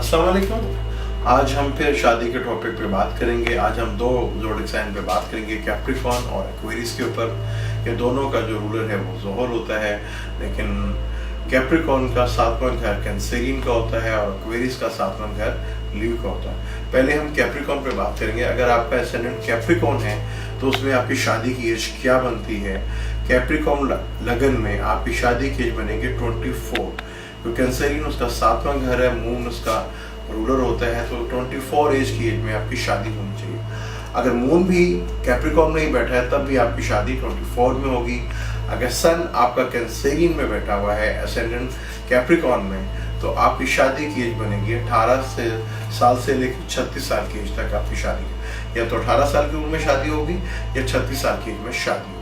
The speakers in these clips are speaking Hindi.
अस्सलाम वालेकुम। आज हम फिर शादी के टॉपिक पे बात करेंगे। आज हम दो ज़ोडिक साइन पे बात करेंगे, कैप्रिकॉर्न और एक्वेरियस के ऊपर। ये दोनों का जो रूलर है वो ज़ोहर होता है, लेकिन कैप्रिकॉर्न का सातवां घर कैंसेरियन का होता है और एक्वेरियस का सातवां घर लीव का होता है। पहले हम कैप्रिकॉर्न पे बात करेंगे। अगर आपका एसेंडेंट कैप्रिकॉर्न है तो उसमें आपकी शादी की एज क्या बनती है। कैप्रिकॉर्न लगन में आपकी शादी की एज बनेगी 24। तो कैंसेरियन उसका सातवां घर है, मून उसका रूलर होता है, तो 24 एज की एज में आपकी शादी होनी चाहिए। अगर मून भी कैप्रिकॉर्न में ही बैठा है तब भी आपकी शादी 24 में होगी। अगर सन आपका कैंसेरियन में बैठा हुआ है एसेंडेंट कैप्रिकॉर्न में, तो आपकी शादी की एज बनेगी 18 साल से लेकर 36 साल की एज तक आपकी शादी, या तो 18 साल की उम्र में शादी होगी या 36 साल की एज में शादी होगी।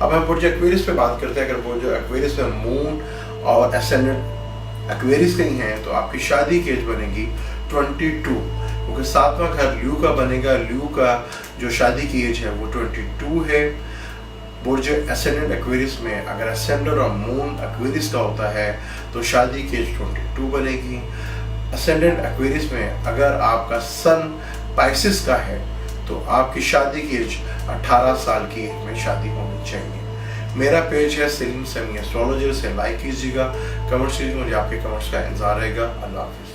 अब हम बुर्ज एक्वेरियस पे बात करते हैं। अगर बुर्ज एक्वेरियस में मून और एसेंडेंट एक्वेरियस कहीं है तो आपकी शादी की एज बनेगी 22, क्योंकि सातवां घर ल्यू का बनेगा। ल्यू का जो शादी की एज है वो 22 है। बुर्ज एसेंडेंट एक्वेरियस में अगर एसेंडेंट और मून एक्वेरियस का होता है तो शादी की एज 22 बनेगी। एसेंडेंट एक्वेरियस में अगर आपका सन पाइसिस का है तो आपकी शादी की एज 18 साल की एज में शादी होनी चाहिए। मेरा पेज है सलीम समी एस्ट्रोलॉजर, से लाइक कीजिएगा, कमेंट्स कीजिएगा, मुझे आपके कमेंट्स का इंतजार रहेगा। अल्लाह हाफिज़।